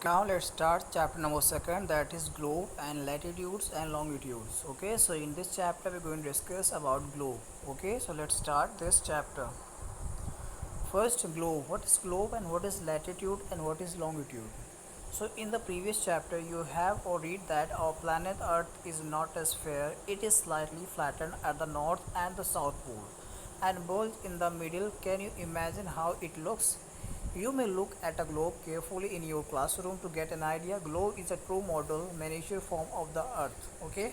Now let's start chapter number second, that is globe and latitudes and longitudes. Okay, so in this chapter we're going to discuss about globe. Okay, so let's start this chapter. First, globe. What is globe and what is latitude and what is longitude? So in the previous chapter you have read that our planet Earth is not a sphere, it is slightly flattened at the north and the south pole and bulge in the middle. Can you imagine how it looks? You may look at a globe carefully in your classroom to get an idea. Globe is a true model miniature form of the earth. Okay,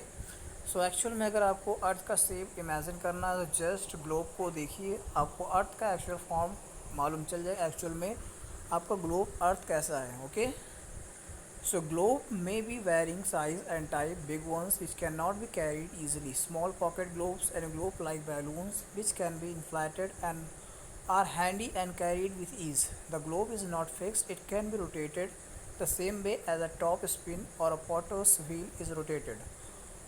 so actual में अगर आपको अर्थ का shape imagine करना है तो just globe को देखिए, आपको अर्थ का एक्चुअल फॉर्म मालूम चल जाए एक्चुअल में आपका ग्लोब अर्थ कैसा है. Okay, so globe may be varying size and type, big ones which cannot be carried easily, small pocket globes and globe like balloons which can be inflated and are handy and carried with ease. The globe is not fixed, it can be rotated the same way as a top spin or a potter's wheel is rotated.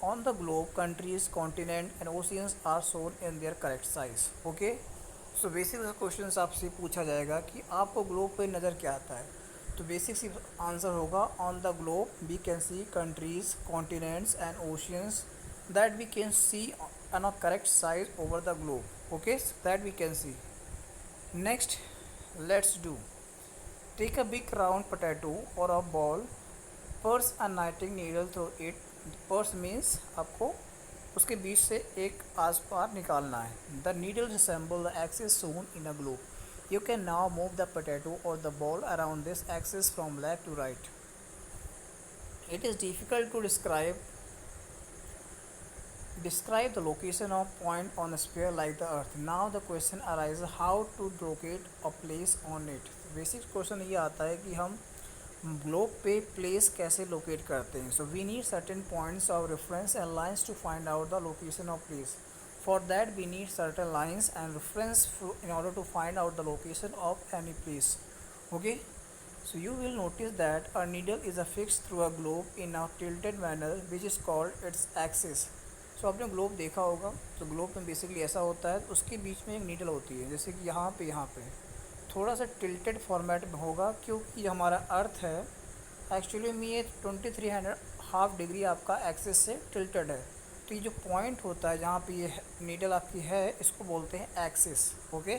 On the globe, countries, continents and oceans are shown in their correct size. Okay, so basic question आपसे पूछा जाएगा कि आपको globe पे नज़र क्या आता है. तो बेसिक सी आंसर होगा, on the globe we can see countries, continents and oceans that we can see on a correct size over the globe. Okay, that we can see. Next, let's do. Take a big round potato or a ball, pierce a knitting needle through it. Pierce means आपको उसके बीच से एक आस पार निकालना है. The needle resemble the axis shown in a globe. You can now move the potato or the ball around this axis from left to right. It is difficult to describe the location of point on a sphere like the earth. Now the question arises how to locate a place on it. Basic question ये आता है कि हम globe पे place कैसे locate करते हैं. So we need certain points of reference and lines to find out the location of place. For that we need certain lines and reference in order to find out the location of any place. Okay, so you will notice that a needle is affixed through a globe in a tilted manner which is called its axis. सो आपने globe देखा होगा, तो globe में basically ऐसा होता है, उसके बीच में एक नीडल होती है, जैसे कि यहाँ पे थोड़ा सा टिल्टेड फॉर्मेट में होगा क्योंकि हमारा अर्थ है एक्चुअली में ये 2300 हाफ डिग्री आपका एक्सिस से टिल्टेड है. तो ये जो पॉइंट होता है जहाँ पे ये नीडल आपकी है, इसको बोलते हैं axis. Okay,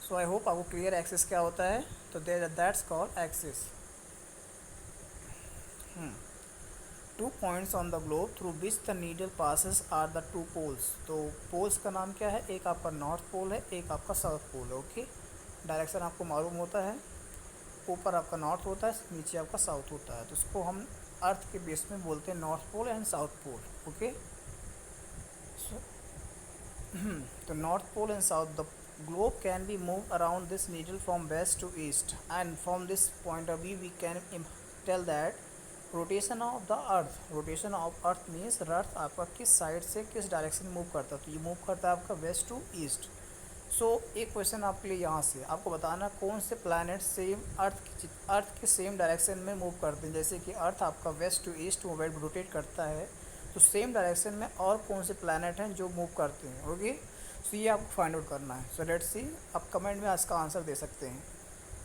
so I hope आपको क्लियर एक्सिस क्या होता है. तो that's called axis. Two points on the globe through which the needle passes are the two poles. तो पोल्स का नाम क्या है, एक आपका नॉर्थ पोल है, एक आपका साउथ पोल है. ओके, डायरेक्शन आपको मालूम होता है, ऊपर आपका नॉर्थ होता है, नीचे आपका साउथ होता है. तो इसको हम अर्थ के बेस में बोलते हैं north pole and south pole. Okay, so तो north pole and south, the globe can be moved around this needle from west to east, and from this point of view we can tell that rotation of the earth. Rotation of earth means earth आपका किस side से किस direction move करता है. तो ये move करता है आपका वेस्ट टू ईस्ट. सो एक क्वेश्चन आपके लिए यहाँ से आपको बताना कौन से प्लैनेट सेम अर्थ के सेम डायरेक्शन में मूव करते हैं. जैसे कि अर्थ आपका वेस्ट टू ईस्ट रोटेट करता है, तो सेम डायरेक्शन में और कौन से प्लैनेट हैं जो मूव करते हैं. ओके, सो ये आपको फाइंड आउट करना है. सो लेट्स सी, आप कमेंट में इसका आंसर दे सकते हैं.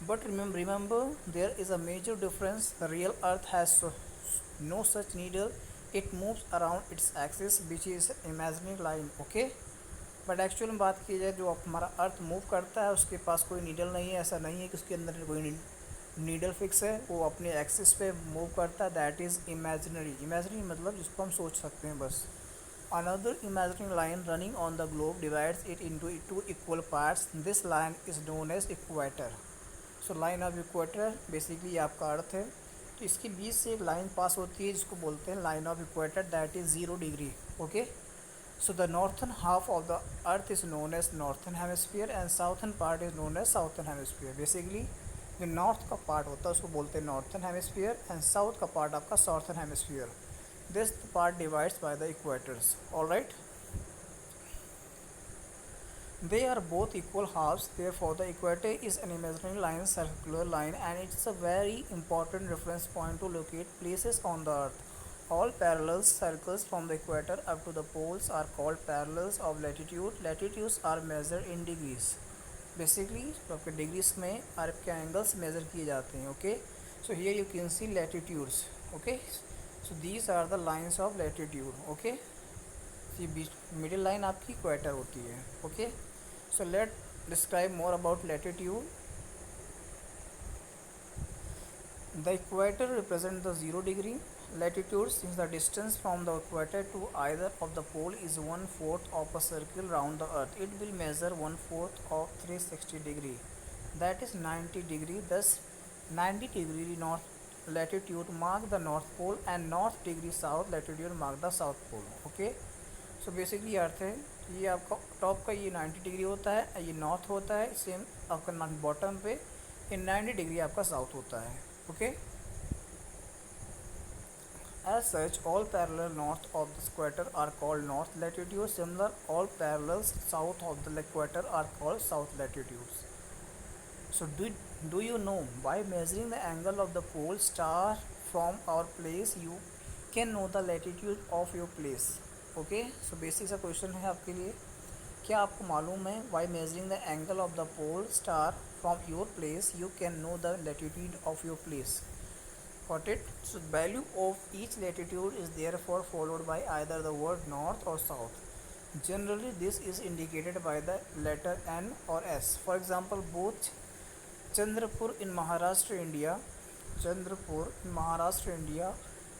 But remember, there is a major difference. The real Earth has no such needle. It moves around its axis, which is imaginary line. Okay? But actual में बात की जाए, जो हमारा अर्थ मूव करता है उसके पास कोई नीडल नहीं है. ऐसा नहीं है कि उसके अंदर कोई नीडल फिक्स है, वो अपने एक्सिस पे मूव करता है. That is imaginary. इमेजिनरी मतलब जिसको हम सोच सकते हैं बस. Another imaginary line running on the globe divides it into two equal parts. This line is known as equator. So line of equator basically आपका अर्थ है, तो इसके बीच से एक लाइन पास होती है जिसको बोलते हैं line of equator, that is 0 degree. Okay, so the northern half of the earth is known as northern hemisphere and southern part is known as southern hemisphere. Basically जो नॉर्थ का पार्ट होता है उसको बोलते हैं नॉर्थन हेमिस्फीयर एंड साउथ का part आपका southern hemisphere. This part divides by the equators. Alright, they are both equal halves, therefore the equator is an imaginary line, circular line, and it's a very important reference point to locate places on the earth. All parallel circles from the equator up to the poles are called parallels of latitude. Latitudes are measured in degrees. Basically आपके degrees में आपके angles measure किए जाते हैं. Okay, So here you can see latitudes. Okay, so these are the lines of latitude. Okay, ये बीच middle line आपकी equator होती है. Okay, so let describe more about latitude. The equator represents the 0 degree latitude, since the distance from the equator to either of the pole is 1/4 of a circle round the earth. It will measure 1/4 of 360 degree, that is 90 degree. Thus 90 degree north latitude mark the north pole and north degree south latitude mark the south pole. Okay, so basically earth है ये आपका top का ये 90 degree होता है, ये north होता है, सेम आपका बॉटम पे ये 90 डिग्री आपका साउथ होता है. Okay, as such all parallel north of the equator are called north latitude. Similar all parallel south of the equator are called south latitudes. So do you know by measuring the angle of the pole star from our place you can know the latitude of your place. Okay, so basic सा question है आपके लिए. क्या आपको मालूम है by measuring the angle of the pole star from your place you can know the latitude of your place. Got it. So value of each latitude is therefore followed by either the word north और south. Generally this is indicated by the letter N or S. For example, both Chandrapur in Maharashtra, India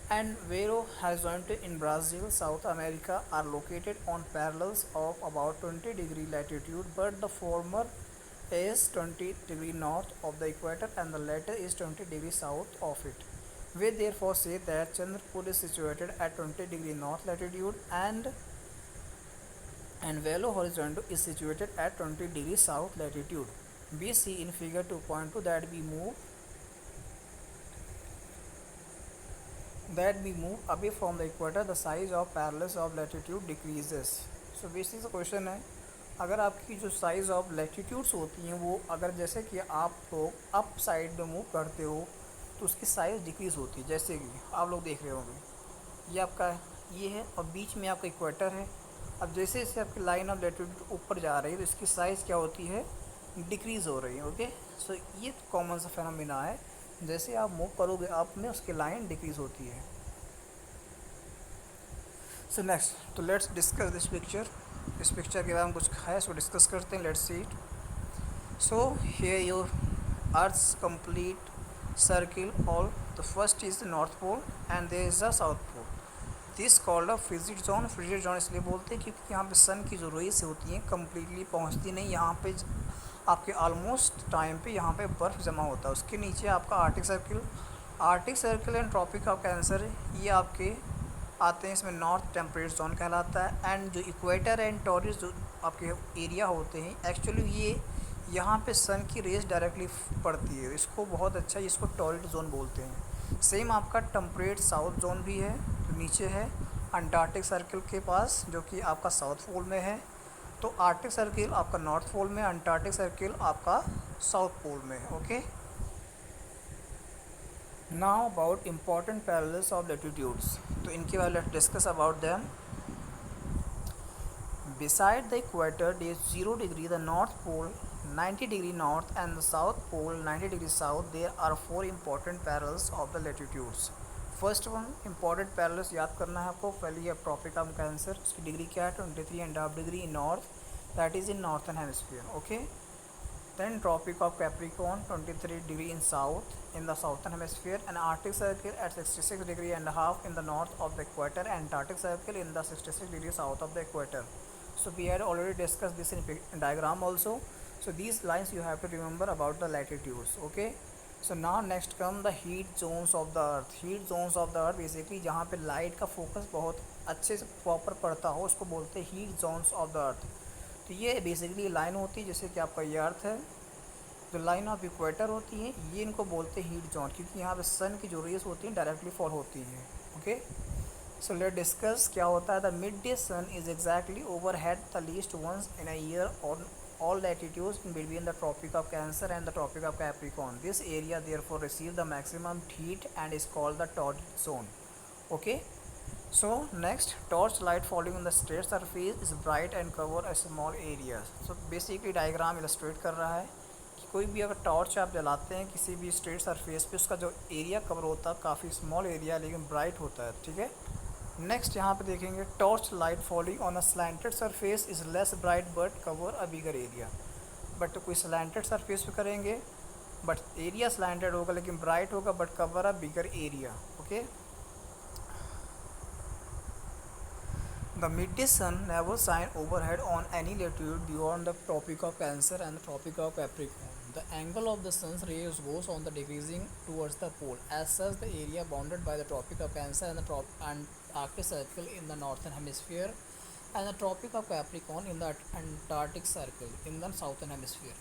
and Vero Horizonte in Brazil, South America are located on parallels of about 20 degree latitude, but the former is 20 degree north of the equator and the latter is 20 degree south of it. We therefore say that Chandrapur is situated at 20 degree north latitude and Velo Horizonte is situated at 20 degree south latitude. We see in figure 2.2 that we move away from the equator, the size of parallels of latitude decreases. So basic question है, अगर आपकी जो size of latitudes होती हैं वो अगर जैसे कि आप लोग अप साइड में मूव करते हो तो उसकी साइज़ डिक्रीज़ होती है. जैसे कि आप लोग देख रहे होंगे ये आपका ये है और बीच में आपका इक्वेटर है. अब जैसे जैसे आपकी लाइन ऑफ लैटिट्यूड ऊपर जा रही है तो इसकी साइज़ क्या होती है, डिक्रीज़ हो रही है. ओके, सो ये कॉमन सा फेनोमेना है, जैसे आप मूव करोगे अप में उसकी लाइन डिक्रीज़ होती है. सो नेक्स्ट, तो लेट्स डिस्कस दिस पिक्चर. इस पिक्चर के बारे में कुछ है सो डिस्कस करते हैं. Let's see it. So here your earth's complete circle. All the first is the north pole and there is the south pole. This called a frigid zone. Frigid zone इसलिए बोलते हैं क्योंकि यहाँ पे सन की जो रेज होती हैं कम्प्लीटली पहुँचती नहीं. यहाँ पे आपके ऑलमोस्ट टाइम पे यहाँ पे बर्फ़ जमा होता है. उसके नीचे आपका Arctic Circle and Tropic of Cancer ये आपके आते हैं. इसमें नॉर्थ टेम्परेट जोन कहलाता है. एंड जो इक्वेटर एंड टॉरस जो आपके एरिया होते हैं एक्चुअली ये यहाँ पे सन की रेज डायरेक्टली पड़ती है. इसको बहुत अच्छा इसको टॉरिड जोन बोलते हैं. सेम आपका टेम्परेट साउथ जोन भी है जो नीचे है अंटार्कटिक सर्किल के पास जो कि आपका साउथ पोल में है. तो आर्टिक सर्किल आपका नॉर्थ पोल में, अंटार्कटिक सर्किल आपका साउथ पोल में. Okay, now about important parallels of latitudes. तो इनके बारे में let's discuss about them. Beside the equator there is 0 degree, the north pole 90 degree north and the south pole 90 degree south. There are 4 important parallels of the latitudes. First one important parallels याद करना है आपको. पहले ये Tropic of Cancer, उसकी degree क्या है 23.5 degree in north, that is in northern hemisphere. Okay, then Tropic of Capricorn 23 degree in south in the southern hemisphere. And Arctic Circle at 66 degree and half in the north of the equator and Antarctic Circle in the 66 degree south of the equator. So we had already discussed this in diagram also. So these lines you have to remember about the latitudes. Okay, so now next come the heat zones of the earth. Heat zones of the earth basically जहाँ पे light का focus बहुत अच्छे से proper पड़ता हो उसको बोलते हैं हीट जोन्स ऑफ द अर्थ. तो ये बेसिकली लाइन होती है जैसे कि आपका ये अर्थ है, जो लाइन ऑफ इक्वेटर होती है ये इनको बोलते हैं हीट जोन, क्योंकि यहाँ पे सन की जो रेस होती हैं डायरेक्टली फॉल होती हैं. ओके, सो लेट डिस्कस क्या होता है. The midday sun is exactly overhead the least once in a year on all latitudes in between the tropic of Cancer and the tropic of Capricorn. This area therefore receives the maximum heat and is called the torrid zone. Okay, so next, torch light falling on the straight surface is bright and cover a small areas. So basically diagram illustrate कर रहा है कि कोई भी अगर torch आप जलाते हैं किसी भी स्ट्रेट सरफेस पे, उसका जो एरिया कवर होता है काफ़ी स्मॉल एरिया लेकिन ब्राइट होता है, ठीक है। नेक्स्ट यहाँ पे देखेंगे, torch light falling on a slanted surface is less bright but cover a bigger area. But कोई स्लैंटेड सरफेस पे करेंगे बट एरिया स्लैंटेड होगा लेकिन ब्राइट होगा but cover a bigger area, okay. The midday sun never shines overhead on any latitude beyond the Tropic of Cancer and the Tropic of Capricorn. The angle of the sun's rays goes on the decreasing towards the pole. As such, the area bounded by the Tropic of Cancer and the Arctic Circle in the northern hemisphere and the Tropic of Capricorn in the Antarctic Circle in the southern hemisphere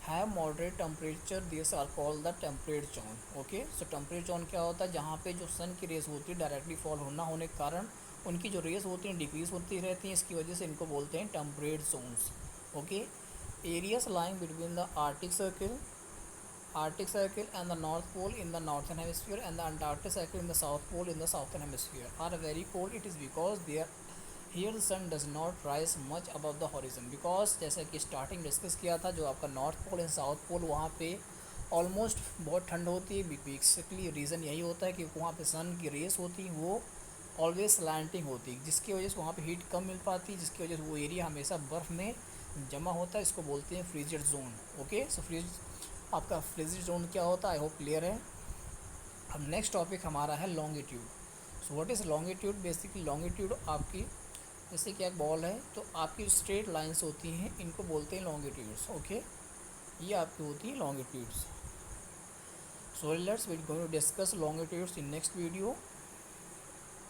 have moderate temperature. These are called the temperate zone. Okay, so temperate zone क्या होता है, जहाँ पे जो सन की race होती है directly fall होना होने के कारण उनकी जो रेस होती हैं डिक्रीज होती रहती हैं, इसकी वजह से इनको बोलते हैं temperate zones. Okay, areas lying between the Arctic Circle and the north pole in the northern hemisphere and the Antarctic Circle in the south pole in the southern hemisphere are very cold. It is because there here the sun does not rise much above the horizon. Because जैसा कि starting discuss किया था, जो आपका north pole and south pole वहाँ पे almost बहुत ठंड होती है। बेसिकली रीज़न यही होता है कि वहाँ पे सन की रेस होती है वो ऑलवेज स्लैंटिंग होती है, जिसकी वजह से वहाँ पे हीट कम मिल पाती है, जिसकी वजह से वो एरिया हमेशा बर्फ़ में जमा होता है। इसको बोलते हैं फ्रीजेड जोन। ओके, सो आपका फ्रीजेड जोन क्या होता है, आई होप क्लियर है। अब नेक्स्ट टॉपिक हमारा है longitude. So what is longitude? Basically longitude आपकी, जैसे कि एक बॉल है तो आपकी स्ट्रेट लाइंस होती हैं, इनको बोलते हैं लॉन्गिट्यूड्स। ओके, ये आपकी होती है longitudes. So let's we're going to discuss longitudes in next video.